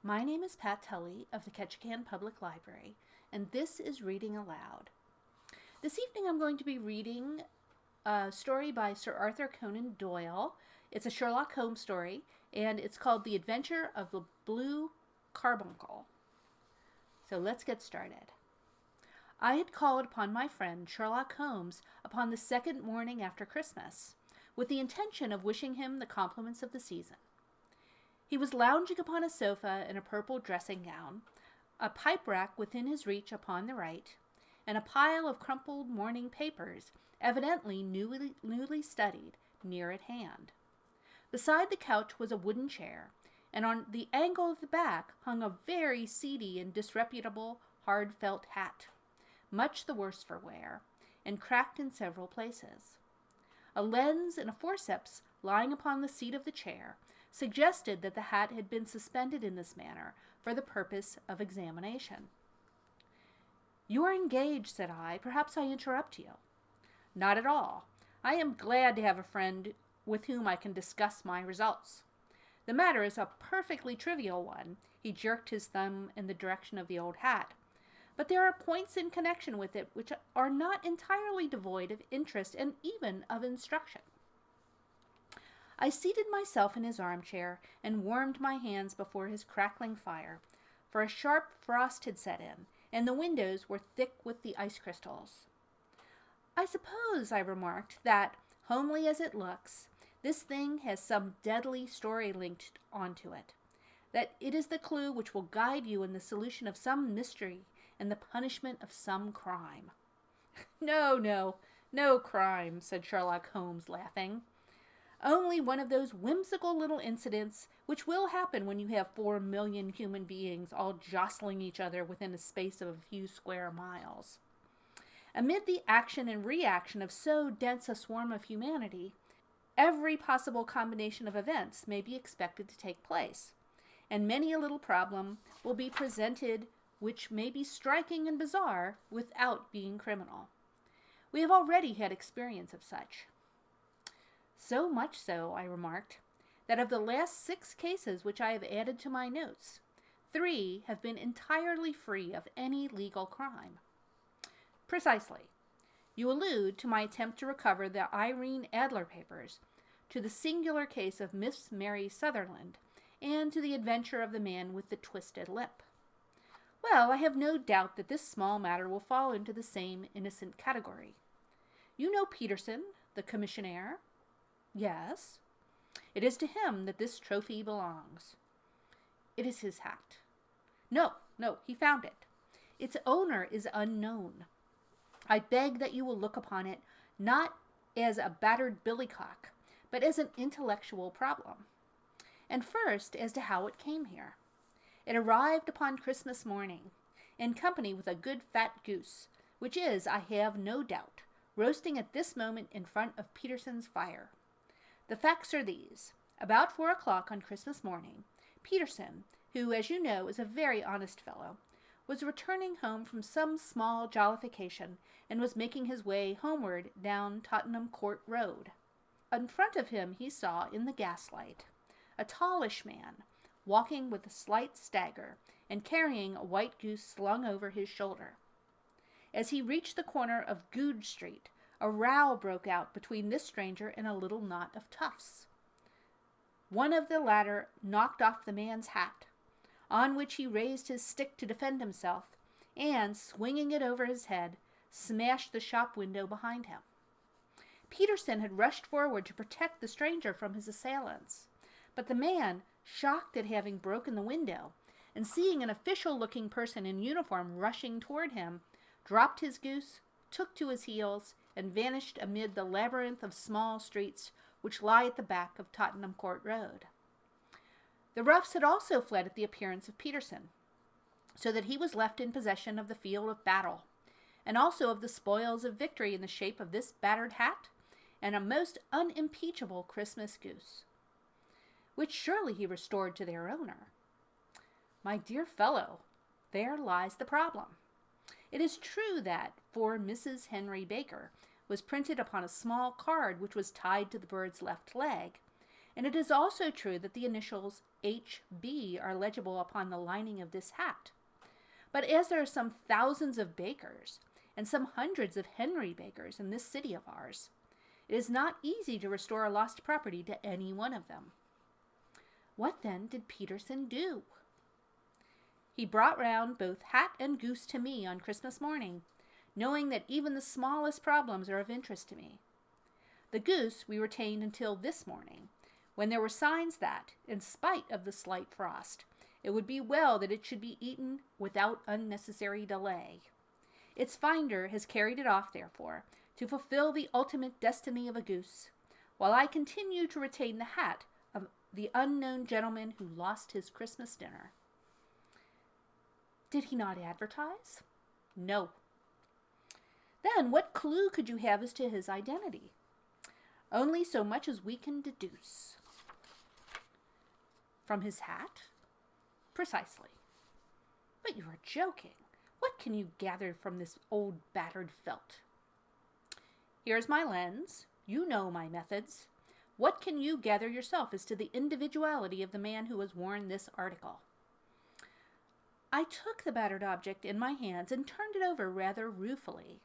My name is Pat Tully of the Ketchikan Public Library, and this is Reading Aloud. This evening I'm going to be reading a story by Sir Arthur Conan Doyle. It's a Sherlock Holmes story, and it's called The Adventure of the Blue Carbuncle. So let's get started. I had called upon my friend Sherlock Holmes upon the second morning after Christmas, with the intention of wishing him the compliments of the season. He was lounging upon a sofa in a purple dressing gown, a pipe rack within his reach upon the right, and a pile of crumpled morning papers, evidently newly studied, near at hand. Beside the couch was a wooden chair, and on the angle of the back hung a very seedy and disreputable hard felt hat, much the worse for wear, and cracked in several places. A lens and a forceps lying upon the seat of the chair suggested that the hat had been suspended in this manner for the purpose of examination. "You are engaged," said I. "Perhaps I interrupt you." "Not at all. I am glad to have a friend with whom I can discuss my results. The matter is a perfectly trivial one." He jerked his thumb in the direction of the old hat. "But there are points in connection with it which are not entirely devoid of interest and even of instruction." I seated myself in his armchair and warmed my hands before his crackling fire, for a sharp frost had set in, and the windows were thick with the ice crystals. "I suppose," I remarked, "that, homely as it looks, this thing has some deadly story linked onto it, that it is the clue which will guide you in the solution of some mystery and the punishment of some crime." No crime," said Sherlock Holmes, laughing. "Only one of those whimsical little incidents which will happen when you have 4,000,000 human beings all jostling each other within a space of a few square miles. Amid the action and reaction of so dense a swarm of humanity, every possible combination of events may be expected to take place, and many a little problem will be presented which may be striking and bizarre without being criminal. We have already had experience of such. So much so," I remarked, "that of the last 6 cases which I have added to my notes, 3 have been entirely free of any legal crime." "Precisely. You allude to my attempt to recover the Irene Adler papers, to the singular case of Miss Mary Sutherland, and to the adventure of the man with the twisted lip. Well, I have no doubt that this small matter will fall into the same innocent category. You know Peterson, the commissionaire?" "Yes." "It is to him that this trophy belongs." "It is his hat." No, he found it. Its owner is unknown. I beg that you will look upon it not as a battered billycock, but as an intellectual problem. And first, as to how it came here. It arrived upon Christmas morning, in company with a good fat goose, which is, I have no doubt, roasting at this moment in front of Peterson's fire. The facts are these. About 4 o'clock on Christmas morning, Peterson, who, as you know, is a very honest fellow, was returning home from some small jollification and was making his way homeward down Tottenham Court Road. In front of him he saw, in the gaslight, a tallish man, walking with a slight stagger and carrying a white goose slung over his shoulder. As he reached the corner of Goodge Street, a row broke out between this stranger and a little knot of toughs. One of the latter knocked off the man's hat, on which he raised his stick to defend himself, and, swinging it over his head, smashed the shop window behind him. Peterson had rushed forward to protect the stranger from his assailants, but the man, shocked at having broken the window, and seeing an official-looking person in uniform rushing toward him, dropped his goose, took to his heels, and vanished amid the labyrinth of small streets which lie at the back of Tottenham Court Road. The roughs had also fled at the appearance of Peterson, so that he was left in possession of the field of battle, and also of the spoils of victory in the shape of this battered hat and a most unimpeachable Christmas goose, which surely he restored to their owner. My dear fellow, there lies the problem. It is true that, for Mrs. Henry Baker, was printed upon a small card which was tied to the bird's left leg, And it is also true that the initials HB are legible upon the lining of this hat. But as there are some thousands of bakers and some hundreds of Henry bakers in this city of ours, it is not easy to restore a lost property to any one of them. What then did Peterson do? He brought round both hat and goose to me on Christmas morning, knowing that even the smallest problems are of interest to me. The goose we retained until this morning, when there were signs that, in spite of the slight frost, it would be well that it should be eaten without unnecessary delay. Its finder has carried it off, therefore, to fulfill the ultimate destiny of a goose, while I continue to retain the hat of the unknown gentleman who lost his Christmas dinner. Did he not advertise? No. Then what clue could you have as to his identity? Only so much as we can deduce. From his hat? Precisely. But you are joking. What can you gather from this old battered felt? Here's my lens. You know my methods. What can you gather yourself as to the individuality of the man who has worn this article? I took the battered object in my hands and turned it over rather ruefully.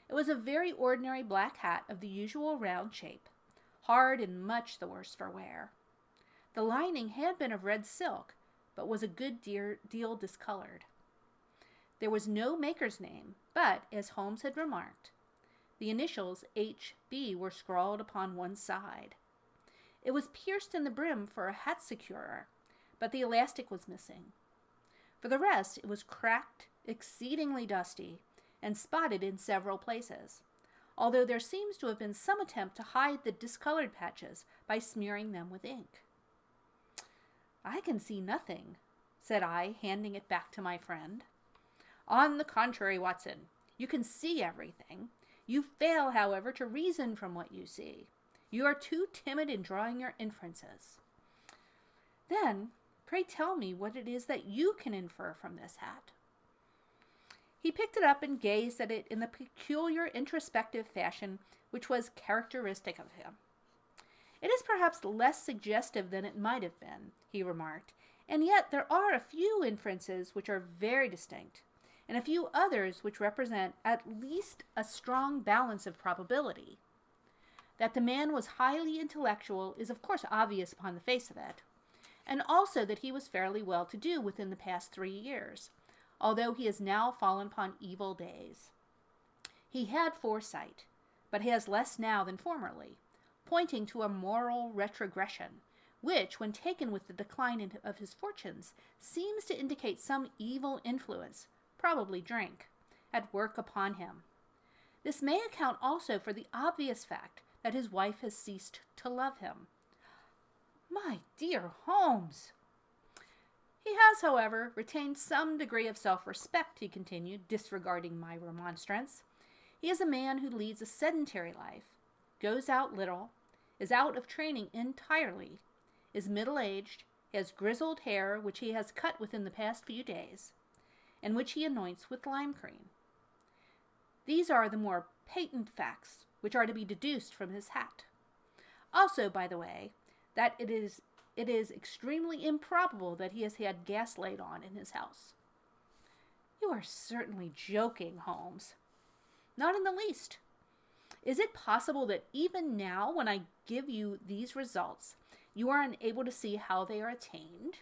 It was a very ordinary black hat of the usual round shape, hard and much the worse for wear. The lining had been of red silk, but was a good deal discolored. There was no maker's name, but, as Holmes had remarked, the initials H.B. were scrawled upon one side. It was pierced in the brim for a hat securer, but the elastic was missing. For the rest, it was cracked, exceedingly dusty, and spotted in several places, although there seems to have been some attempt to hide the discolored patches by smearing them with ink. I can see nothing, said I, handing it back to my friend. On the contrary, Watson, you can see everything. You fail, however, to reason from what you see. You are too timid in drawing your inferences. Then, pray tell me what it is that you can infer from this hat. He picked it up and gazed at it in the peculiar introspective fashion which was characteristic of him. It is perhaps less suggestive than it might have been, he remarked, and yet there are a few inferences which are very distinct, and a few others which represent at least a strong balance of probability. That the man was highly intellectual is of course obvious upon the face of it, and also that he was fairly well-to-do within the past 3 years, although he has now fallen upon evil days. He had foresight, but has less now than formerly, pointing to a moral retrogression, which, when taken with the decline of his fortunes, seems to indicate some evil influence, probably drink, at work upon him. This may account also for the obvious fact that his wife has ceased to love him. My dear Holmes! He has, however, retained some degree of self-respect, he continued, disregarding my remonstrance. He is a man who leads a sedentary life, goes out little, is out of training entirely, is middle-aged, has grizzled hair which he has cut within the past few days, and which he anoints with lime cream. These are the more patent facts which are to be deduced from his hat. Also, by the way, that it is extremely improbable that he has had gas laid on in his house. You are certainly joking, Holmes. Not in the least. Is it possible that even now, when I give you these results, you are unable to see how they are attained?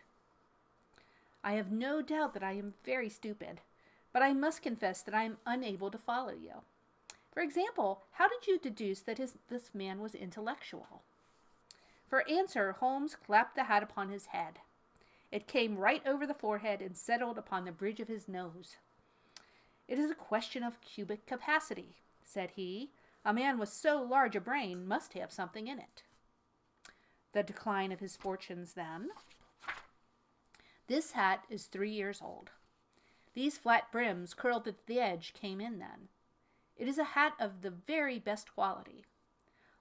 I have no doubt that I am very stupid, but I must confess that I am unable to follow you. For example, how did you deduce that this man was intellectual? For answer, Holmes clapped the hat upon his head. It came right over the forehead and settled upon the bridge of his nose. It is a question of cubic capacity, said he. A man with so large a brain must have something in it. The decline of his fortunes, then. This hat is 3 years old. These flat brims curled at the edge came in then. It is a hat of the very best quality.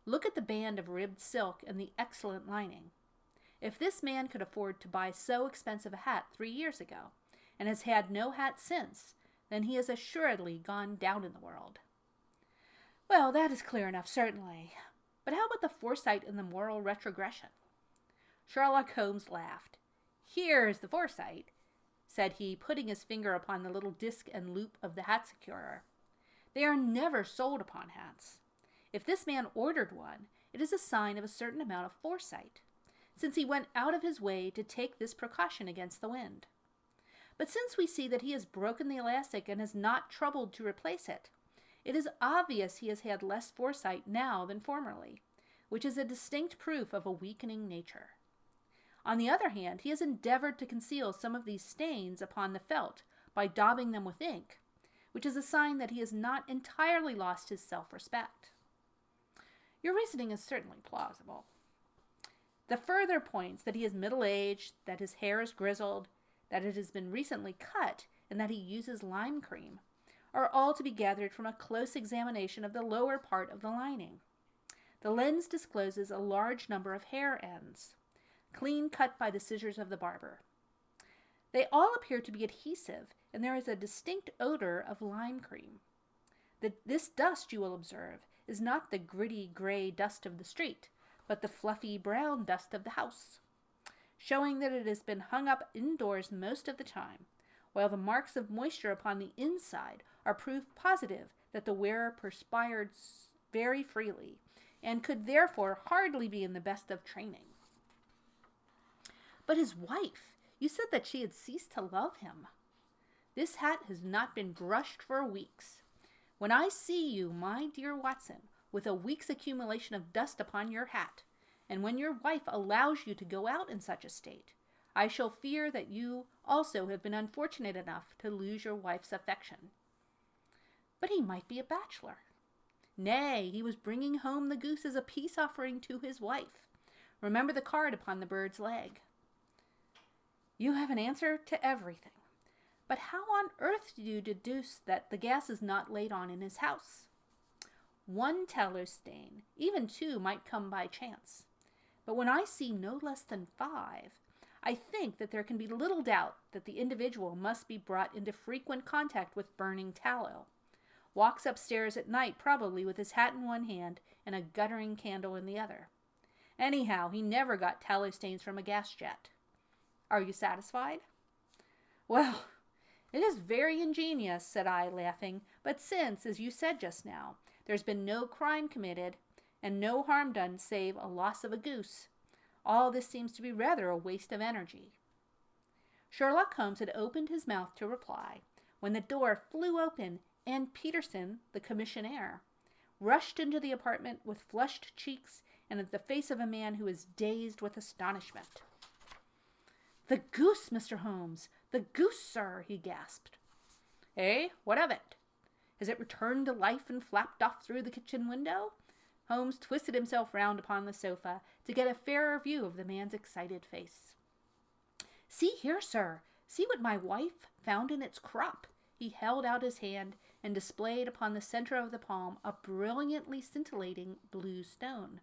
Look at the band of ribbed silk and the excellent lining. If this man could afford to buy so expensive a hat 3 years ago, and has had no hat since, then he has assuredly gone down in the world. Well, that is clear enough, certainly. But how about the foresight and the moral retrogression? Sherlock Holmes laughed. "Here's the foresight," said he, putting his finger upon the little disc and loop of the hat securer. "They are never sold upon hats. If this man ordered one, it is a sign of a certain amount of foresight, since he went out of his way to take this precaution against the wind. But since we see that he has broken the elastic and has not troubled to replace it, it is obvious he has had less foresight now than formerly, which is a distinct proof of a weakening nature. On the other hand, he has endeavored to conceal some of these stains upon the felt by daubing them with ink, which is a sign that he has not entirely lost his self-respect. Your reasoning is certainly plausible. The further points that he is middle-aged, that his hair is grizzled, that it has been recently cut, and that he uses lime cream, are all to be gathered from a close examination of the lower part of the lining. The lens discloses a large number of hair ends, clean cut by the scissors of the barber. They all appear to be adhesive, and there is a distinct odor of lime cream. This dust, you will observe, is not the gritty gray dust of the street, but the fluffy brown dust of the house, showing that it has been hung up indoors most of the time, while the marks of moisture upon the inside are proof positive that the wearer perspired very freely, and could therefore hardly be in the best of training. But his wife, you said that she had ceased to love him. This hat has not been brushed for weeks. When I see you, my dear Watson, with a week's accumulation of dust upon your hat, and when your wife allows you to go out in such a state, I shall fear that you also have been unfortunate enough to lose your wife's affection. But he might be a bachelor. Nay, he was bringing home the goose as a peace offering to his wife. Remember the card upon the bird's leg. You have an answer to everything. But how on earth do you deduce that the gas is not laid on in his house? One tallow stain, even two, might come by chance. But when I see no less than 5, I think that there can be little doubt that the individual must be brought into frequent contact with burning tallow. Walks upstairs at night, probably with his hat in one hand and a guttering candle in the other. Anyhow, he never got tallow stains from a gas jet. Are you satisfied? Well, it is very ingenious, said I, laughing, but since, as you said just now, there's been no crime committed, and no harm done save a loss of a goose, all this seems to be rather a waste of energy. Sherlock Holmes had opened his mouth to reply, when the door flew open, and Peterson, the commissionaire, rushed into the apartment with flushed cheeks and the face of a man who is dazed with astonishment. "The goose, Mr. Holmes! The goose, sir!" he gasped. "Eh? What of it? Has it returned to life and flapped off through the kitchen window?" Holmes twisted himself round upon the sofa to get a fairer view of the man's excited face. "See here, sir! See what my wife found in its crop!" He held out his hand and displayed upon the center of the palm a brilliantly scintillating blue stone,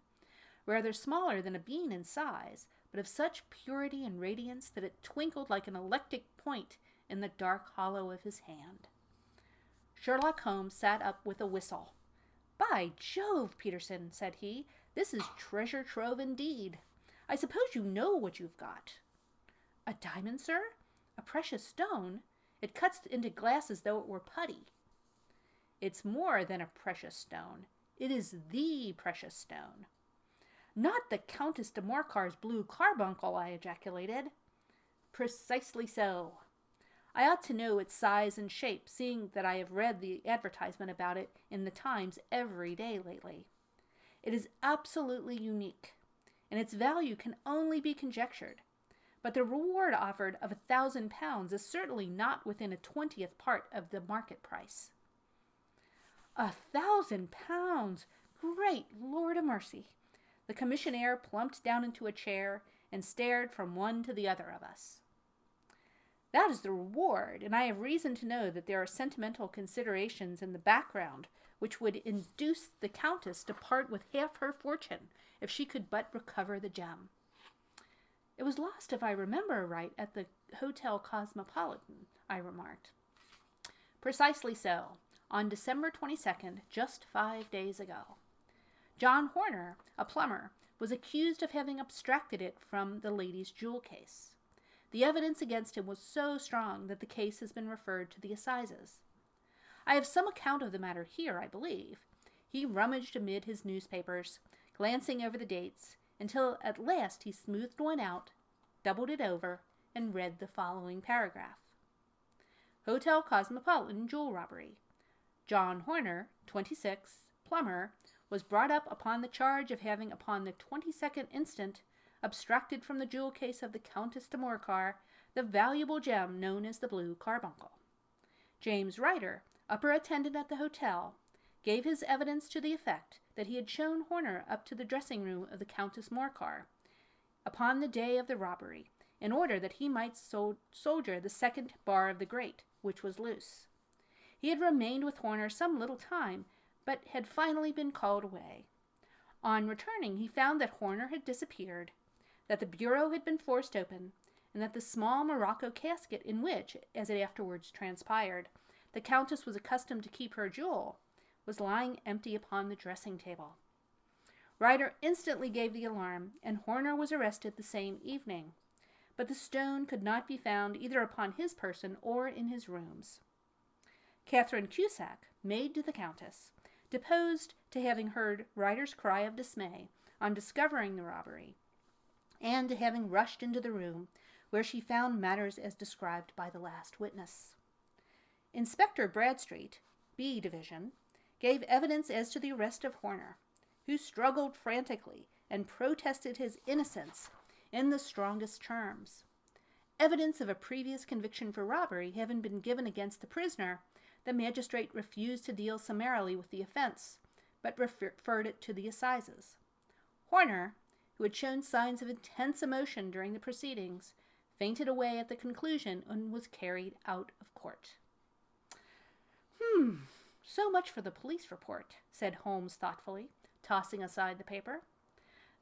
rather smaller than a bean in size, but of such purity and radiance that it twinkled like an electric point in the dark hollow of his hand. Sherlock Holmes sat up with a whistle. "By Jove, Peterson," said he, "this is treasure trove indeed. I suppose you know what you've got." "A diamond, sir? A precious stone? It cuts into glass as though it were putty." "It's more than a precious stone. It is the precious stone." "Not the Countess de Morcar's blue carbuncle," I ejaculated. "Precisely so. I ought to know its size and shape, seeing that I have read the advertisement about it in the Times every day lately. It is absolutely unique, and its value can only be conjectured. But the reward offered of £1,000 is certainly not within a 20th part of the market price." £1,000! Great Lord of mercy! The commissionaire plumped down into a chair and stared from one to the other of us. "That is the reward, and I have reason to know that there are sentimental considerations in the background which would induce the Countess to part with half her fortune if she could but recover the gem." "It was lost, if I remember right, at the Hotel Cosmopolitan," I remarked. "Precisely so, on December 22nd, just 5 days ago. John Horner, a plumber, was accused of having abstracted it from the lady's jewel case. The evidence against him was so strong that the case has been referred to the assizes. I have some account of the matter here, I believe. He rummaged amid his newspapers, glancing over the dates, until at last he smoothed one out, doubled it over, and read the following paragraph. Hotel Cosmopolitan jewel robbery. John Horner, 26, plumber, was brought up upon the charge of having upon the 22nd instant abstracted from the jewel case of the Countess de Morcar the valuable gem known as the blue carbuncle. James Ryder, upper attendant at the hotel, gave his evidence to the effect that he had shown Horner up to the dressing room of the Countess Morcar upon the day of the robbery, in order that he might solder the second bar of the grate, which was loose. He had remained with Horner some little time, but had finally been called away. On returning, he found that Horner had disappeared, that the bureau had been forced open, and that the small morocco casket in which, as it afterwards transpired, the Countess was accustomed to keep her jewel, was lying empty upon the dressing-table. Ryder instantly gave the alarm, and Horner was arrested the same evening, but the stone could not be found either upon his person or in his rooms. Catherine Cusack, maid to the Countess, deposed to having heard Ryder's cry of dismay on discovering the robbery, and to having rushed into the room, where she found matters as described by the last witness. Inspector Bradstreet, B Division, gave evidence as to the arrest of Horner, who struggled frantically and protested his innocence in the strongest terms. Evidence of a previous conviction for robbery having been given against the prisoner, the magistrate refused to deal summarily with the offense, but referred it to the assizes. Horner, who had shown signs of intense emotion during the proceedings, fainted away at the conclusion and was carried out of court. So much for the police report, said Holmes thoughtfully, tossing aside the paper.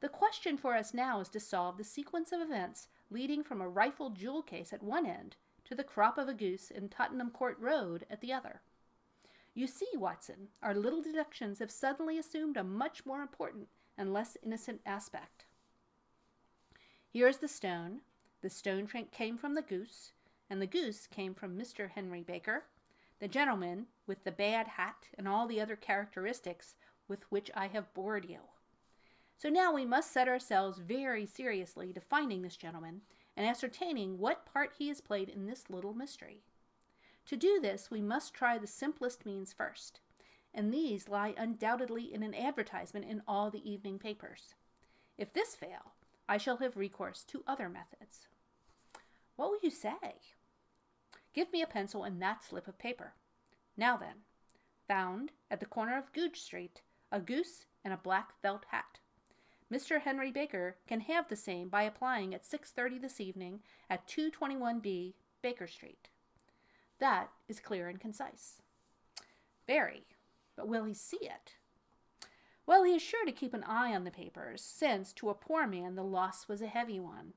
The question for us now is to solve the sequence of events leading from a rifled jewel case at one end to the crop of a goose in Tottenham Court Road at the other. You see, Watson, our little deductions have suddenly assumed a much more important and less innocent aspect. Here is the stone. The stone came from the goose, and the goose came from Mr. Henry Baker, the gentleman with the bad hat and all the other characteristics with which I have bored you. So now we must set ourselves very seriously to finding this gentleman and ascertaining what part he has played in this little mystery. To do this, we must try the simplest means first, and these lie undoubtedly in an advertisement in all the evening papers. If this fail, I shall have recourse to other methods. What will you say? Give me a pencil and that slip of paper. Now then, found at the corner of Gooch Street, a goose and a black felt hat. Mr. Henry Baker can have the same by applying at 6:30 this evening at 221B Baker Street. That is clear and concise. Very. But will he see it? Well, he is sure to keep an eye on the papers, since, to a poor man, the loss was a heavy one.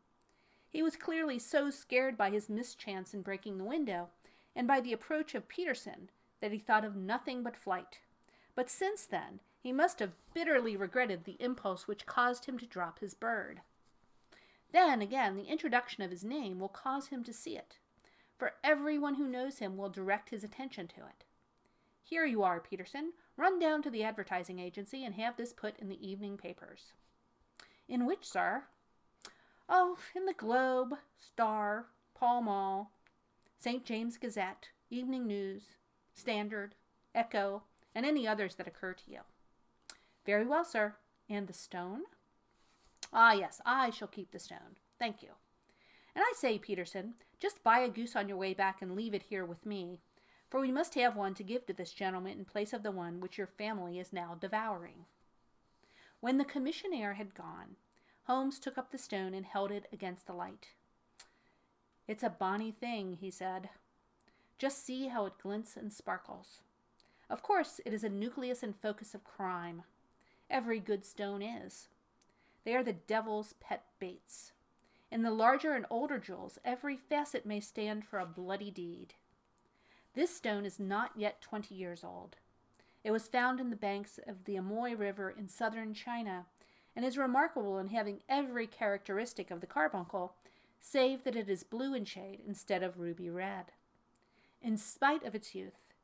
He was clearly so scared by his mischance in breaking the window, and by the approach of Peterson, that he thought of nothing but flight. But since then, he must have bitterly regretted the impulse which caused him to drop his bird. Then, again, the introduction of his name will cause him to see it, for everyone who knows him will direct his attention to it. Here you are, Peterson. Run down to the advertising agency and have this put in the evening papers. In which, sir? Oh, in the Globe, Star, Pall Mall, St. James Gazette, Evening News, Standard, Echo, and any others that occur to you. Very well, sir. And the stone? Ah, yes, I shall keep the stone. Thank you. And I say, Peterson, just buy a goose on your way back and leave it here with me, for we must have one to give to this gentleman in place of the one which your family is now devouring. When the commissionaire had gone, Holmes took up the stone and held it against the light. It's a bonny thing, he said. Just see how it glints and sparkles. Of course, it is a nucleus and focus of crime. Every good stone is. They are the devil's pet baits. In the larger and older jewels, every facet may stand for a bloody deed. This stone is not yet 20 years old. It was found in the banks of the Amoy River in southern China, and is remarkable in having every characteristic of the carbuncle, save that it is blue in shade instead of ruby red. In spite of its youth,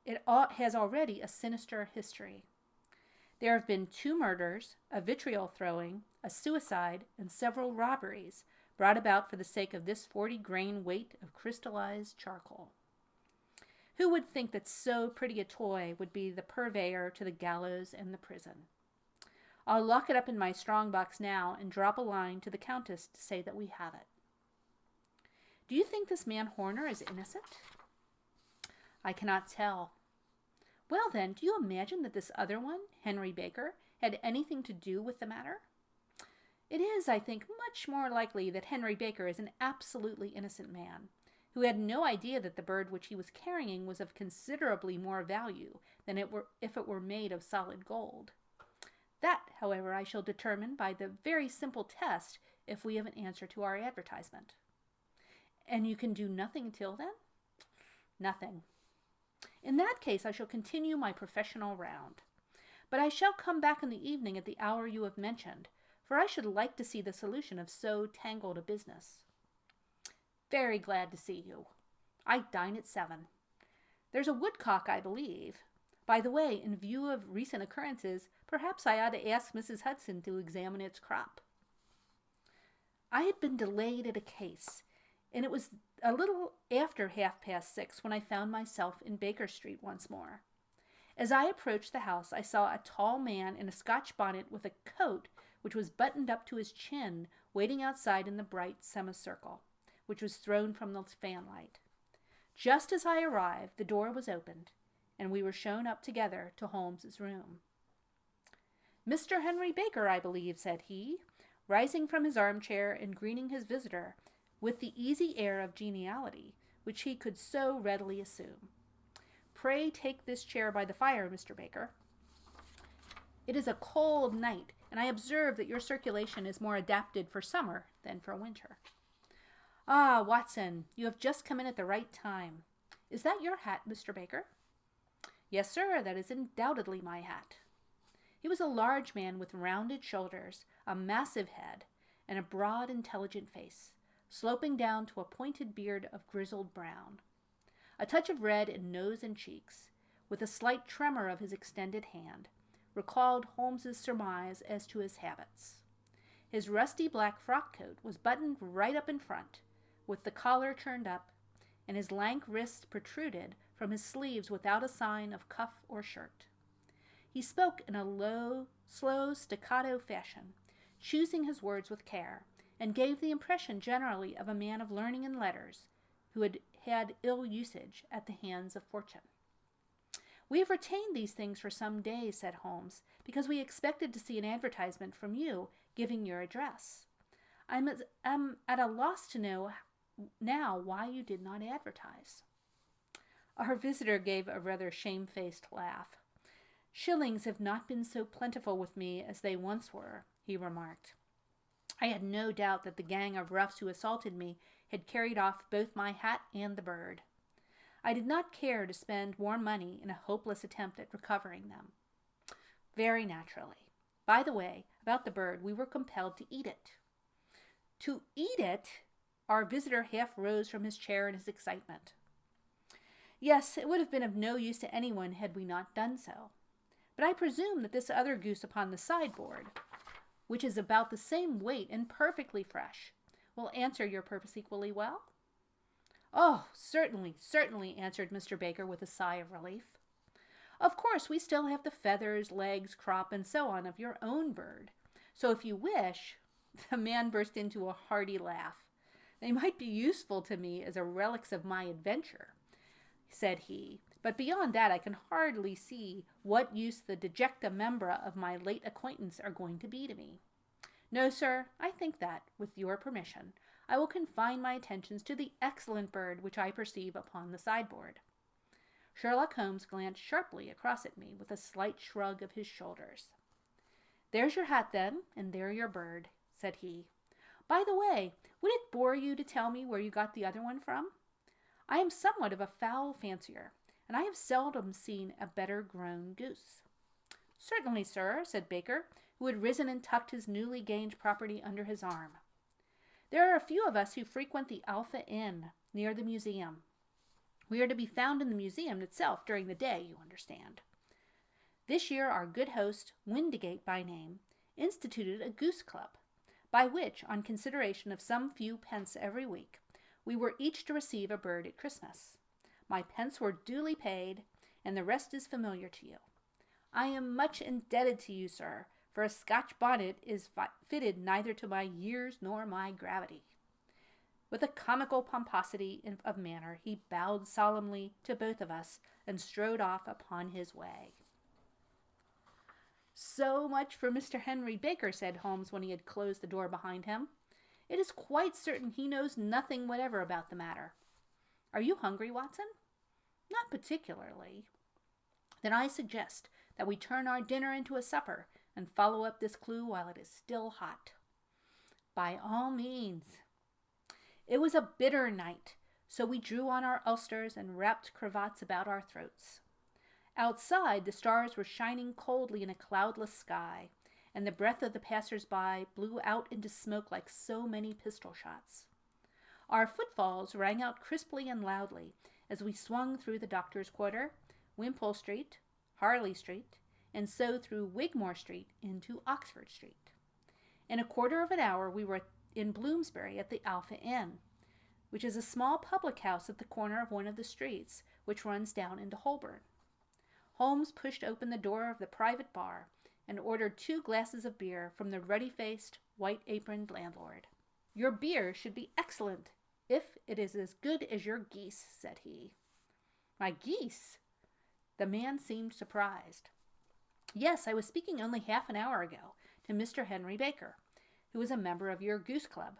it has already a sinister history. There have been 2 murders, a vitriol throwing, a suicide, and several robberies brought about for the sake of this 40-grain weight of crystallized charcoal. Who would think that so pretty a toy would be the purveyor to the gallows and the prison? I'll lock it up in my strongbox now and drop a line to the Countess to say that we have it. Do you think this man Horner is innocent? I cannot tell. Well then, do you imagine that this other one, Henry Baker, had anything to do with the matter? It is, I think, much more likely that Henry Baker is an absolutely innocent man, who had no idea that the bird which he was carrying was of considerably more value than if it were made of solid gold. That, however, I shall determine by the very simple test if we have an answer to our advertisement. And you can do nothing till then? Nothing. In that case, I shall continue my professional round. But I shall come back in the evening at the hour you have mentioned, for I should like to see the solution of so tangled a business. Very glad to see you. I dine at 7. There's a woodcock, I believe. By the way, in view of recent occurrences, perhaps I ought to ask Mrs. Hudson to examine its crop. I had been delayed at a case, and it was a little after 6:30 when I found myself in Baker Street once more. As I approached the house, I saw a tall man in a Scotch bonnet with a coat which was buttoned up to his chin, waiting outside in the bright semicircle, which was thrown from the fanlight. Just as I arrived, the door was opened, and we were shown up together to Holmes's room. "Mr. Henry Baker, I believe," said he, rising from his armchair and greeting his visitor with the easy air of geniality which he could so readily assume. "Pray take this chair by the fire, Mr. Baker. It is a cold night, and I observe that your circulation is more adapted for summer than for winter. Ah, Watson, you have just come in at the right time. Is that your hat, Mr. Baker?" "Yes, sir, that is undoubtedly my hat." He was a large man with rounded shoulders, a massive head, and a broad, intelligent face, sloping down to a pointed beard of grizzled brown. A touch of red in nose and cheeks, with a slight tremor of his extended hand, recalled Holmes's surmise as to his habits. His rusty black frock coat was buttoned right up in front, with the collar turned up, and his lank wrists protruded from his sleeves without a sign of cuff or shirt. He spoke in a low, slow, staccato fashion, choosing his words with care, and gave the impression generally of a man of learning and letters who had had ill usage at the hands of fortune. "We have retained these things for some days," said Holmes, "because we expected to see an advertisement from you giving your address. I'm at a loss to know now why you did not advertise." Our visitor gave a rather shamefaced laugh. "Shillings have not been so plentiful with me as they once were," he remarked. "I had no doubt that the gang of roughs who assaulted me had carried off both my hat and the bird. I did not care to spend more money in a hopeless attempt at recovering them." "Very naturally. By the way, about the bird, we were compelled to eat it." "To eat it?" Our visitor half rose from his chair in his excitement. "Yes, it would have been of no use to anyone had we not done so. But I presume that this other goose upon the sideboard, which is about the same weight and perfectly fresh, will answer your purpose equally well?" "Oh, certainly, certainly," answered Mr. Baker with a sigh of relief. "Of course, we still have the feathers, legs, crop, and so on of your own bird. So if you wish—" The man burst into a hearty laugh. "They might be useful to me as a relics of my adventure," said he, "but beyond that I can hardly see what use the dejecta membra of my late acquaintance are going to be to me. No, sir, I think that, with your permission, I will confine my attentions to the excellent bird which I perceive upon the sideboard." Sherlock Holmes glanced sharply across at me with a slight shrug of his shoulders. "There's your hat, then, and there your bird," said he. "By the way, would it bore you to tell me where you got the other one from? I am somewhat of a fowl fancier, and I have seldom seen a better grown goose." "Certainly, sir," said Baker, who who had risen and tucked his newly gained property under his arm. There are a few of us who frequent the Alpha Inn near the museum. We are to be found in the museum itself during the day, you understand. This year our good host, Windigate by name, instituted a goose club, by which, on consideration of some few pence every week, we were each to receive a bird at Christmas. My pence were duly paid, and the rest is familiar to you. I am much indebted to you, sir, for a Scotch bonnet is fitted neither to my years nor my gravity. With a comical pomposity of manner, he bowed solemnly to both of us and strode off upon his way. So much for Mr. Henry Baker, said Holmes when he had closed the door behind him. It is quite certain he knows nothing whatever about the matter. Are you hungry, Watson? Not particularly. Then I suggest that we turn our dinner into a supper and follow up this clue while it is still hot. By all means. It was a bitter night, so we drew on our ulsters and wrapped cravats about our throats. Outside, the stars were shining coldly in a cloudless sky, and the breath of the passers-by blew out into smoke like so many pistol shots. Our footfalls rang out crisply and loudly as we swung through the Doctor's Quarter, Wimpole Street, Harley Street, and so through Wigmore Street into Oxford Street. In a quarter of an hour we were in Bloomsbury at the Alpha Inn, which is a small public house at the corner of one of the streets which runs down into Holborn. Holmes pushed open the door of the private bar and ordered 2 glasses of beer from the ruddy-faced, white-aproned landlord. Your beer should be excellent, if it is as good as your geese, said he. My geese? The man seemed surprised. Yes, I was speaking only half an hour ago to Mr. Henry Baker, who is a member of your goose club.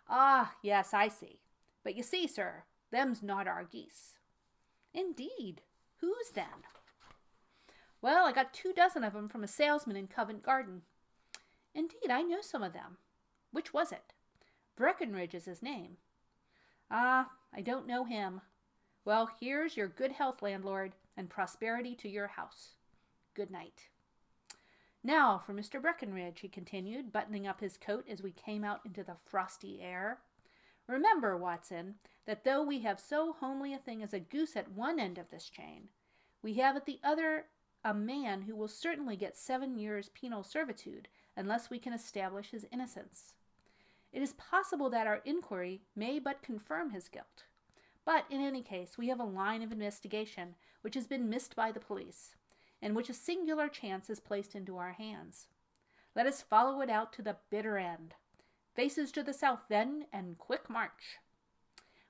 Ah, yes, I see. But you see, sir, them's not our geese. Indeed. Whose then? Well, I got 24 of 'em from a salesman in Covent Garden. Indeed, I know some of them. Which was it? Breckenridge is his name. Ah, I don't know him. Well, here's your good health, landlord, and prosperity to your house. Good night. Now for Mr. Breckenridge, he continued, buttoning up his coat as we came out into the frosty air. Remember, Watson, that though we have so homely a thing as a goose at one end of this chain, we have at the other a man who will certainly get 7 years penal servitude unless we can establish his innocence. It is possible that our inquiry may but confirm his guilt. But in any case, we have a line of investigation which has been missed by the police, and which a singular chance has placed into our hands. Let us follow it out to the bitter end. Faces to the south, then, and quick march.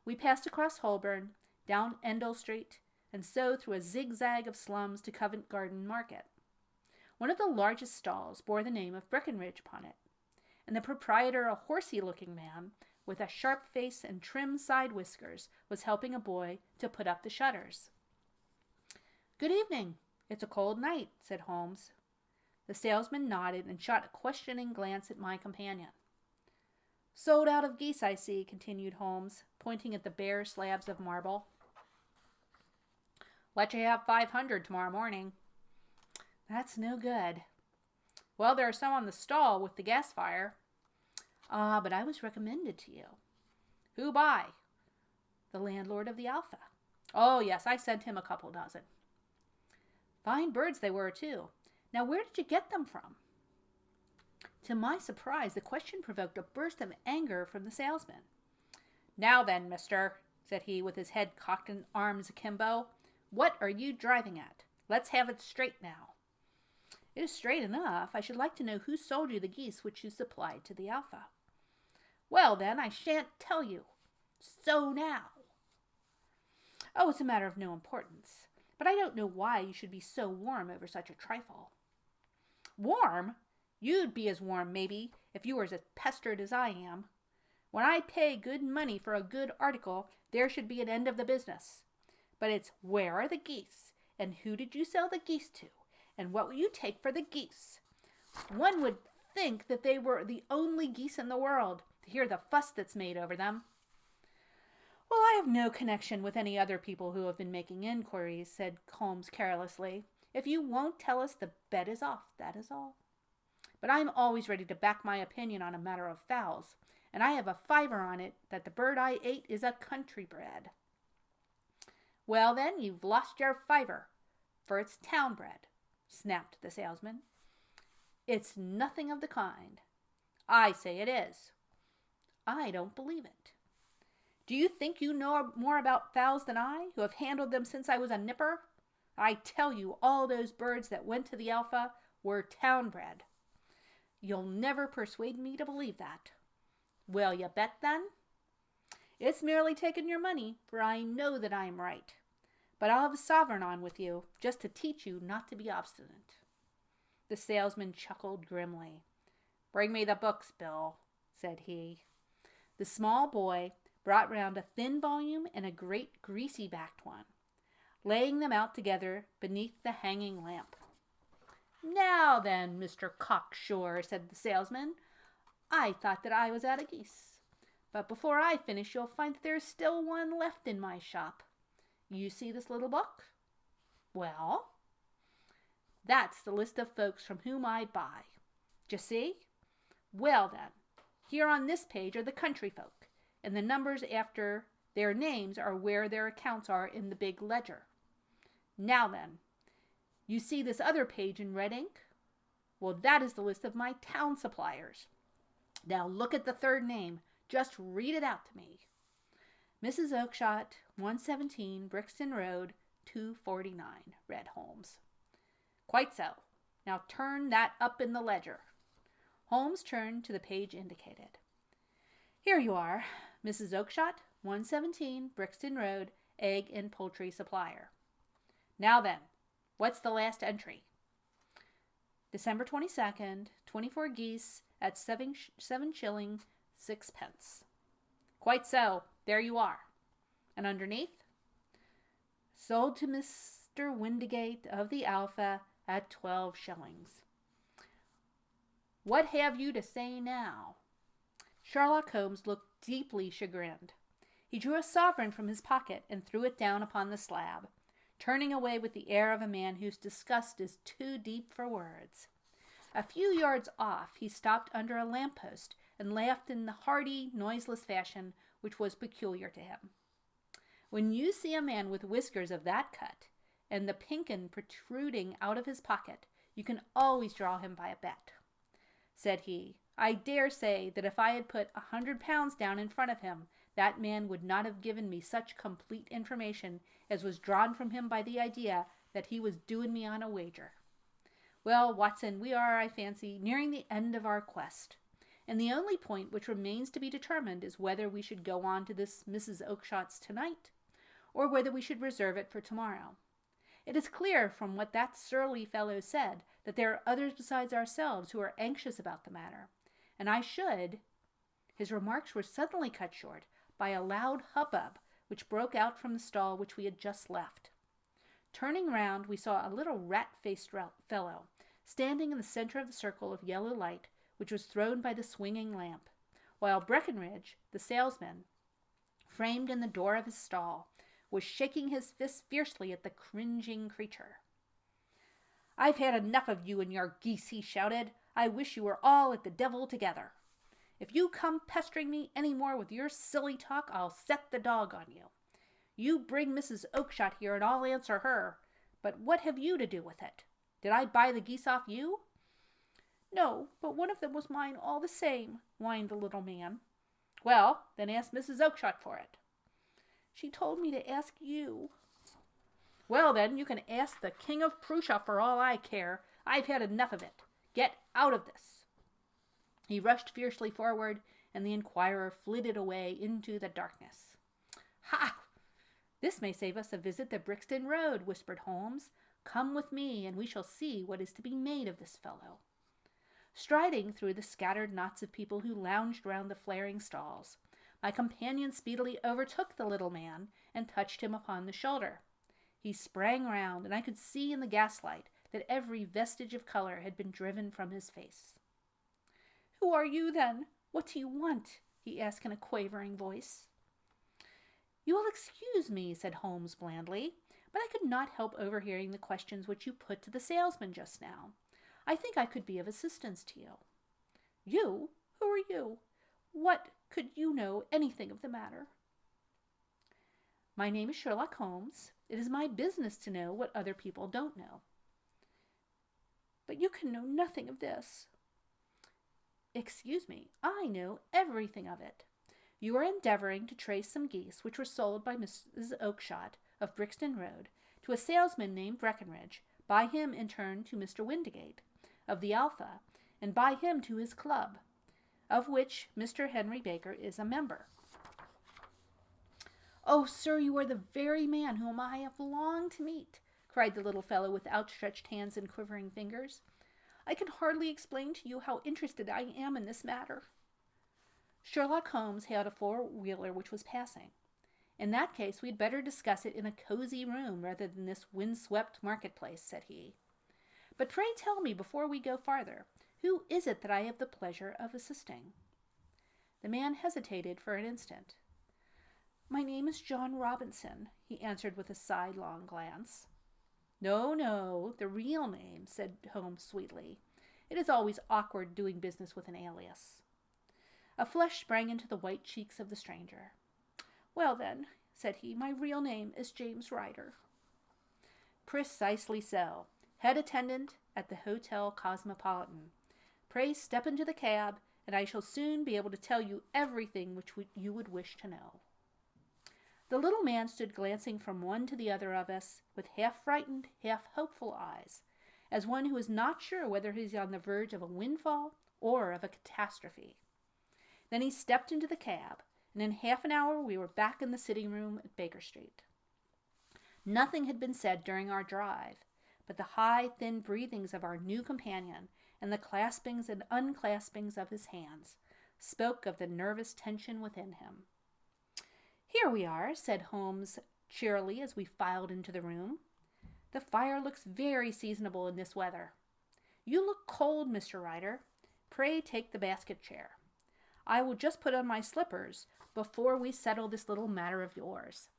We passed across Holborn, down Endell Street, and so through a zigzag of slums to Covent Garden Market. One of the largest stalls bore the name of Breckenridge upon it, and the proprietor, a horsey-looking man, with a sharp face and trim side whiskers, was helping a boy to put up the shutters. Good evening. It's a cold night, said Holmes. The salesman nodded and shot a questioning glance at my companion. Sold out of geese, I see, continued Holmes, pointing at the bare slabs of marble. Let you have 500 tomorrow morning. That's no good. Well, there are some on the stall with the gas fire. Ah, but I was recommended to you. Who by? The landlord of the Alpha. Oh, yes, I sent him a couple dozen. Fine birds they were, too. Now, where did you get them from? To my surprise, the question provoked a burst of anger from the salesman. Now then, mister, said he, with his head cocked and arms akimbo, what are you driving at? Let's have it straight now. It is straight enough. I should like to know who sold you the geese which you supplied to the Alpha. Well, then, I shan't tell you. So now. Oh, it's a matter of no importance. But I don't know why you should be so warm over such a trifle. Warm? You'd be as warm, maybe, if you were as pestered as I am. When I pay good money for a good article, there should be an end of the business. But it's where are the geese, and who did you sell the geese to, and what will you take for the geese? One would think that they were the only geese in the world, to hear the fuss that's made over them. Well, I have no connection with any other people who have been making inquiries, said Holmes carelessly. If you won't tell us, the bet is off, that is all. but I'm always ready to back my opinion on a matter of fowls, and I have a fiver on it that the bird I ate is a country bred." "Well, then, you've lost your fiver, for it's town bred," snapped the salesman. "It's nothing of the kind." "I say it is." "I don't believe it." "Do you think you know more about fowls than I, who have handled them since I was a nipper? I tell you, all those birds that went to the Alpha were town bred." "You'll never persuade me to believe that." "Will you bet, then?" "It's merely taking your money, for I know that I am right. But I'll have a sovereign on with you, just to teach you not to be obstinate." The salesman chuckled grimly. "Bring me the books, Bill," said he. The small boy brought round a thin volume and a great greasy-backed one, laying them out together beneath the hanging lamp. "Now then, Mr. Cocksure," said the salesman, "I thought that I was out of geese. But before I finish, you'll find that there's still one left in my shop. You see this little book? Well, that's the list of folks from whom I buy. D'ye see? Well, then, here on this page are the country folk, and the numbers after their names are where their accounts are in the big ledger. Now then, you see this other page in red ink? Well, that is the list of my town suppliers. Now look at the third name. Just read it out to me." "Mrs. Oakshott, 117 Brixton Road, 249, read Holmes. "Quite so. Now turn that up in the ledger." Holmes turned to the page indicated. "Here you are, Mrs. Oakshott, 117 Brixton Road, egg and poultry supplier. Now then, what's the last entry?" "December 22nd, 24 geese at 7 shillings 6 pence. "Quite so. There you are. And underneath?" "Sold to Mr. Windigate of the Alpha at 12 shillings. What have you to say now?" Sherlock Holmes looked deeply chagrined. He drew a sovereign from his pocket and threw it down upon the slab, turning away with the air of a man whose disgust is too deep for words. A few yards off, he stopped under a lamp-post and laughed in the hearty, noiseless fashion which was peculiar to him. "When you see a man with whiskers of that cut, and the pink 'un protruding out of his pocket, you can always draw him by a bet," said he. "I dare say that if I had put 100 pounds down in front of him, that man would not have given me such complete information as was drawn from him by the idea that he was doing me on a wager. Well, Watson, we are, I fancy, nearing the end of our quest, and the only point which remains to be determined is whether we should go on to this Mrs. Oakshott's tonight, or whether we should reserve it for tomorrow. It is clear from what that surly fellow said that there are others besides ourselves who are anxious about the matter, and I should—" His remarks were suddenly cut short by a loud hubbub which broke out from the stall which we had just left. Turning round, we saw a little rat-faced fellow standing in the center of the circle of yellow light which was thrown by the swinging lamp, while Breckenridge, the salesman, framed in the door of his stall, was shaking his fist fiercely at the cringing creature. "I've had enough of you and your geese," he shouted. "I wish you were all at the devil together. If you come pestering me any more with your silly talk, I'll set the dog on you. You bring Mrs. Oakshott here and I'll answer her. But what have you to do with it? Did I buy the geese off you?" "No, but one of them was mine all the same," whined the little man. "Well, then ask Mrs. Oakshott for it." "She told me to ask you." "Well, then, you can ask the King of Prussia for all I care. I've had enough of it. Get out of this." He rushed fiercely forward, and the inquirer flitted away into the darkness. "Ha! This may save us a visit to Brixton Road," whispered Holmes. "Come with me, and we shall see what is to be made of this fellow." Striding through the scattered knots of people who lounged round the flaring stalls, my companion speedily overtook the little man and touched him upon the shoulder. He sprang round, and I could see in the gaslight that every vestige of color had been driven from his face. "Who are you, then? What do you want?" he asked in a quavering voice. "You will excuse me," said Holmes blandly, "but I could not help overhearing the questions which you put to the salesman just now. I think I could be of assistance to you." "You? Who are you? What could you know anything of the matter?" "My name is Sherlock Holmes. It is my business to know what other people don't know." "But you can know nothing of this." "Excuse me, I know everything of it. You are endeavoring to trace some geese which were sold by Mrs. Oakshott of Brixton Road to a salesman named Breckenridge, by him in turn to Mr. Windigate of the Alpha, and by him to his club, of which Mr. Henry Baker is a member." "Oh, sir, you are the very man whom I have longed to meet," cried the little fellow with outstretched hands and quivering fingers. "I can hardly explain to you how interested I am in this matter." Sherlock Holmes hailed a four-wheeler which was passing. "In that case, we'd better discuss it in a cozy room rather than this wind-swept marketplace," said he. "But pray tell me, before we go farther, who is it that I have the pleasure of assisting?" The man hesitated for an instant. "My name is John Robinson," he answered with a sidelong glance. "No, no, the real name," said Holmes sweetly. "It is always awkward doing business with an alias." A flush sprang into the white cheeks of the stranger. "Well, then," said he, "my real name is James Ryder." "Precisely so. Head attendant at the Hotel Cosmopolitan. Pray step into the cab, and I shall soon be able to tell you everything which you would wish to know." The little man stood glancing from one to the other of us with half-frightened, half-hopeful eyes, as one who is not sure whether he is on the verge of a windfall or of a catastrophe. Then he stepped into the cab, and in half an hour we were back in the sitting room at Baker Street. Nothing had been said during our drive, but the high, thin breathings of our new companion and the claspings and unclaspings of his hands spoke of the nervous tension within him. "Here we are," said Holmes cheerily as we filed into the room. "The fire looks very seasonable in this weather. You look cold, Mr. Ryder. Pray take the basket chair. I will just put on my slippers before we settle this little matter of yours.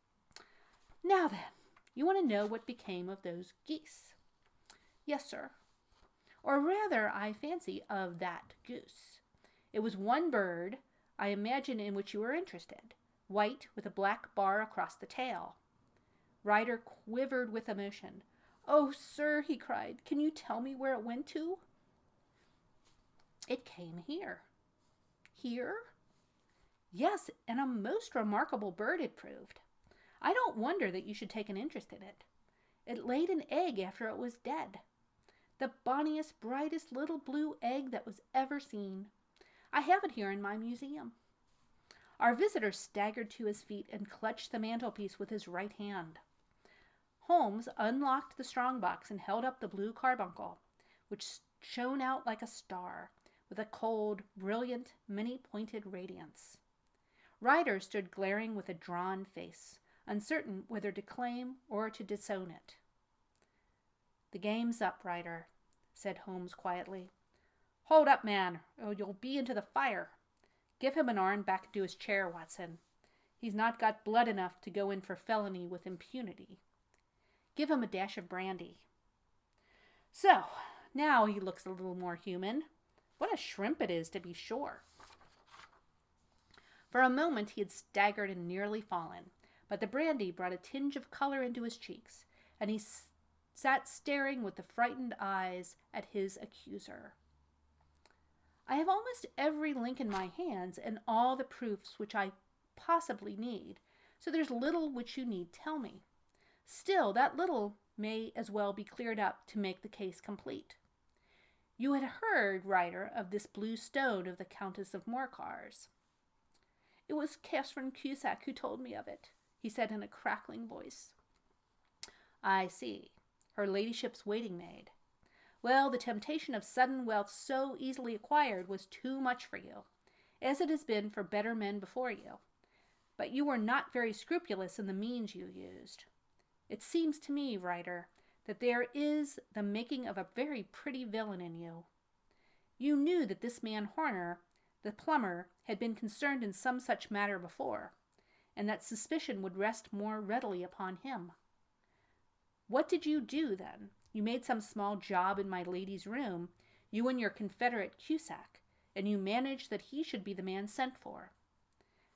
Now then, you want to know what became of those geese?" "Yes, sir." "Or rather, I fancy, of that goose. It was one bird, I imagine, in which you were interested, white with a black bar across the tail." Ryder quivered with emotion. "Oh, sir," he cried, "can you tell me where it went to?" "It came here." "Here?" "Yes, and a most remarkable bird it proved. I don't wonder that you should take an interest in it. It laid an egg after it was dead. The bonniest, brightest little blue egg that was ever seen. I have it here in my museum." Our visitor staggered to his feet and clutched the mantelpiece with his right hand. Holmes unlocked the strong-box and held up the blue carbuncle, which shone out like a star, with a cold, brilliant, many-pointed radiance. Ryder stood glaring with a drawn face, uncertain whether to claim or to disown it. "The game's up, Ryder," said Holmes quietly. "Hold up, man, or you'll be into the fire. Give him an arm back into his chair, Watson. He's not got blood enough to go in for felony with impunity. Give him a dash of brandy. So, now he looks a little more human. What a shrimp it is, to be sure." For a moment he had staggered and nearly fallen, but the brandy brought a tinge of color into his cheeks, and he sat staring with the frightened eyes at his accuser. "I have almost every link in my hands and all the proofs which I possibly need, so there's little which you need tell me. Still, that little may as well be cleared up to make the case complete. You had heard, Ryder, of this blue stone of the Countess of Morcar's." "It was Catherine Cusack who told me of it," he said in a crackling voice. "I see. Her ladyship's waiting maid. Well, the temptation of sudden wealth so easily acquired was too much for you, as it has been for better men before you. But you were not very scrupulous in the means you used. It seems to me, Ryder, that there is the making of a very pretty villain in you. You knew that this man Horner, the plumber, had been concerned in some such matter before, and that suspicion would rest more readily upon him. What did you do, then? You made some small job in my lady's room, you and your confederate Cusack, and you managed that he should be the man sent for.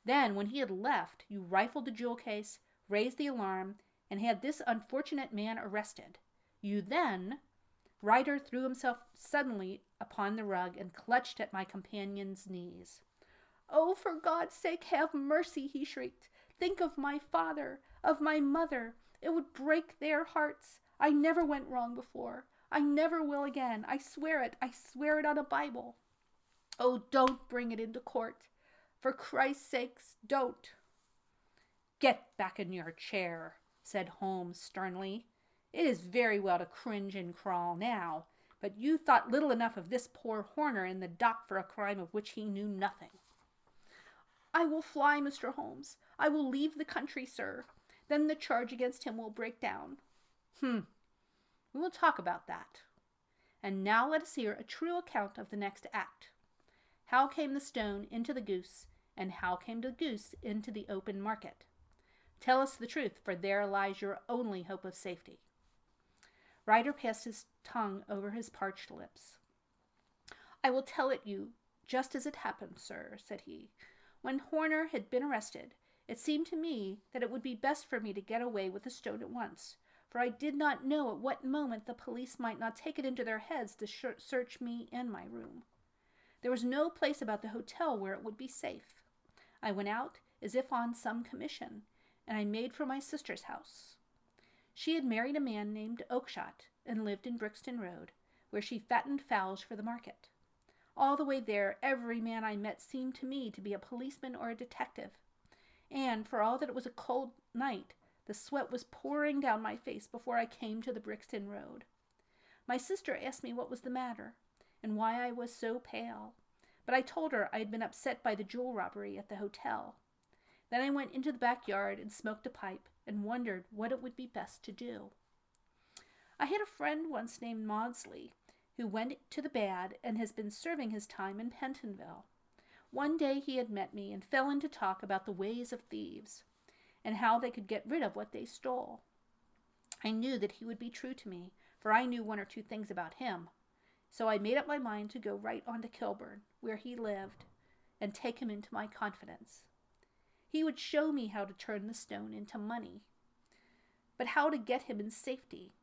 Then, when he had left, you rifled the jewel case, raised the alarm, and had this unfortunate man arrested. You then... Ryder threw himself suddenly upon the rug and clutched at my companion's knees. "Oh, for God's sake, have mercy," he shrieked. "Think of my father, of my mother. It would break their hearts. I never went wrong before. I never will again. I swear it. I swear it on a Bible. Oh, don't bring it into court. For Christ's sakes, don't." "Get back in your chair," said Holmes sternly. "It is very well to cringe and crawl now, but you thought little enough of this poor Horner in the dock for a crime of which he knew nothing." "I will fly, Mr. Holmes. I will leave the country, sir. Then the charge against him will break down." We will talk about that. And now let us hear a true account of the next act. How came the stone into the goose, and how came the goose into the open market? Tell us the truth, for there lies your only hope of safety. Ryder passed his tongue over his parched lips. "I will tell it you just as it happened, sir," said he. "When Horner had been arrested, it seemed to me that it would be best for me to get away with the stone at once, for I did not know at what moment the police might not take it into their heads to search me and my room. There was no place about the hotel where it would be safe. I went out as if on some commission, and I made for my sister's house. She had married a man named Oakshott and lived in Brixton Road, where she fattened fowls for the market. All the way there, every man I met seemed to me to be a policeman or a detective, and for all that it was a cold night, the sweat was pouring down my face before I came to the Brixton Road. My sister asked me what was the matter, and why I was so pale, but I told her I had been upset by the jewel robbery at the hotel. Then I went into the backyard and smoked a pipe, and wondered what it would be best to do. I had a friend once named Maudsley, who went to the bad and has been serving his time in Pentonville. One day he had met me and fell into talk about the ways of thieves, and how they could get rid of what they stole. I knew that he would be true to me, for I knew one or two things about him, so I made up my mind to go right on to Kilburn, where he lived, and take him into my confidence. He would show me how to turn the stone into money. But how to get him in safety?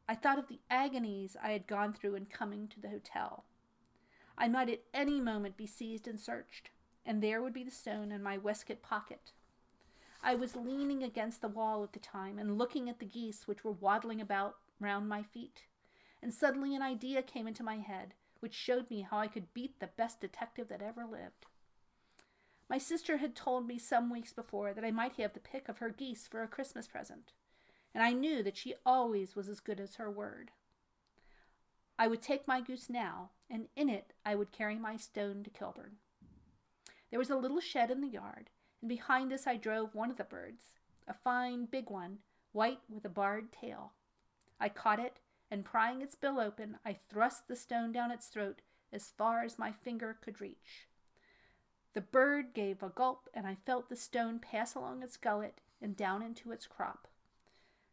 I thought of the agonies I had gone through in coming to the hotel. I might at any moment be seized and searched, and there would be the stone in my waistcoat pocket. I was leaning against the wall at the time and looking at the geese which were waddling about round my feet, and suddenly an idea came into my head which showed me how I could beat the best detective that ever lived. My sister had told me some weeks before that I might have the pick of her geese for a Christmas present, and I knew that she always was as good as her word. I would take my goose now, and in it I would carry my stone to Kilburn. There was a little shed in the yard, and behind this I drove one of the birds, a fine big one, white with a barred tail. I caught it, and prying its bill open, I thrust the stone down its throat as far as my finger could reach. The bird gave a gulp, and I felt the stone pass along its gullet and down into its crop.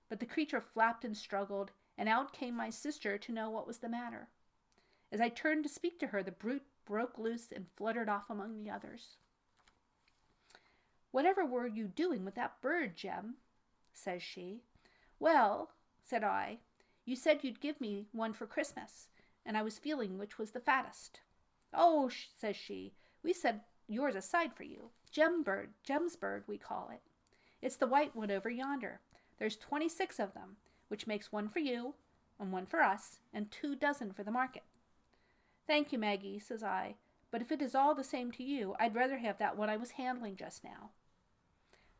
But the creature flapped and struggled, and out came my sister to know what was the matter. As I turned to speak to her, the brute broke loose and fluttered off among the others. "Whatever were you doing with that bird, Jem?" says she. "Well," said I, "you said you'd give me one for Christmas, and I was feeling which was the fattest." "Oh," says she, "we set yours aside for you. Jem's bird, we call it. It's the white one over yonder. There's 26 of them, which makes one for you, and one for us, and 2 dozen for the market." "Thank you, Maggie," says I, "but if it is all the same to you, I'd rather have that one I was handling just now."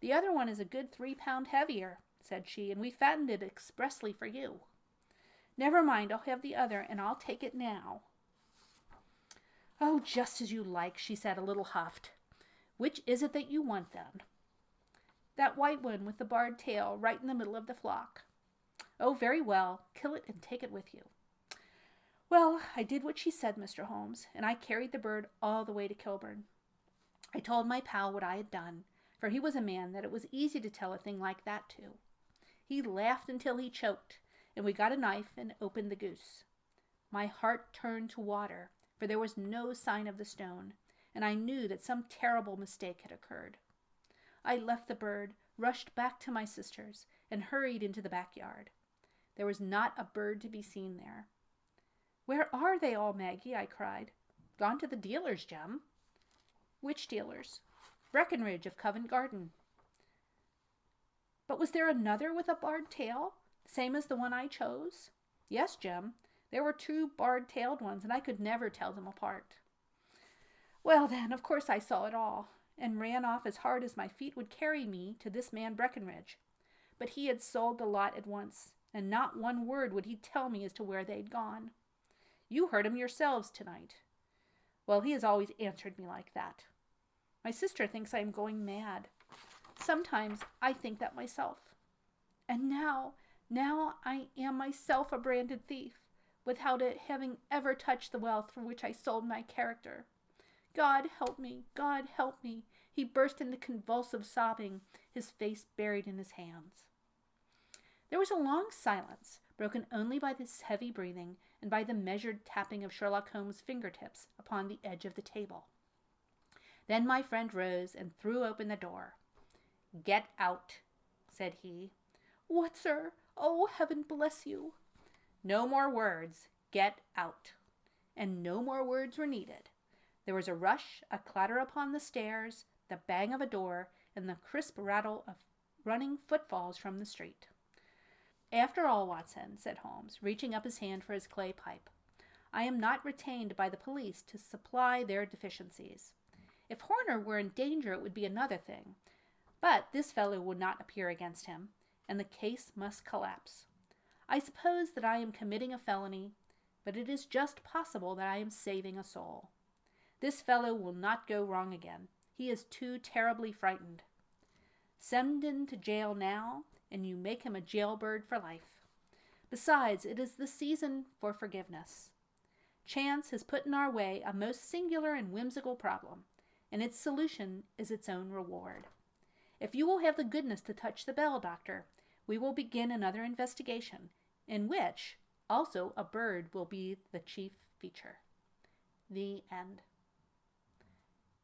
"The other one is a good 3 pound heavier," said she, "and we fattened it expressly for you." "Never mind, I'll have the other, and I'll take it now." "Oh, just as you like," she said, a little huffed. "Which is it that you want, then?" "That white one with the barred tail, right in the middle of the flock." "Oh, very well. Kill it and take it with you." Well, I did what she said, Mr. Holmes, and I carried the bird all the way to Kilburn. I told my pal what I had done, for he was a man that it was easy to tell a thing like that to. He laughed until he choked, and we got a knife and opened the goose. My heart turned to water, for there was no sign of the stone, and I knew that some terrible mistake had occurred. I left the bird, rushed back to my sisters, and hurried into the backyard. There was not a bird to be seen there. "Where are they all, Maggie?" I cried. "Gone to the dealers, Jem." "Which dealers?" "Breckenridge of Covent Garden." "But was there another with a barred tail, same as the one I chose?" "Yes, Jem. There were 2 barred-tailed ones, and I could never tell them apart." Well, then, of course I saw it all, and ran off as hard as my feet would carry me to this man Breckenridge. But he had sold the lot at once, and not one word would he tell me as to where they'd gone. "You heard him yourselves tonight." "Well, he has always answered me like that." "My sister thinks I am going mad." "Sometimes I think that myself." "And now I am myself a branded thief, without having ever touched the wealth for which I sold my character. God help me, God help me." He burst into convulsive sobbing, his face buried in his hands. There was a long silence, broken only by this heavy breathing and by the measured tapping of Sherlock Holmes' fingertips upon the edge of the table. Then my friend rose and threw open the door. "Get out," said he. "What, sir? Oh, heaven bless you." "No more words. Get out." And no more words were needed. There was a rush, a clatter upon the stairs, the bang of a door, and the crisp rattle of running footfalls from the street. "After all, Watson," said Holmes, reaching up his hand for his clay pipe, "I am not retained by the police to supply their deficiencies. If Horner were in danger, it would be another thing. But this fellow would not appear against him, and the case must collapse. I suppose that I am committing a felony, but it is just possible that I am saving a soul. This fellow will not go wrong again. He is too terribly frightened. Send him to jail now, and you make him a jailbird for life. Besides, it is the season for forgiveness. Chance has put in our way a most singular and whimsical problem, and its solution is its own reward. If you will have the goodness to touch the bell, Doctor, we will begin another investigation, in which also a bird will be the chief feature." The end.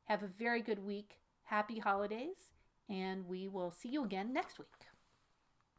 Have a very good week. Happy holidays, and we will see you again next week.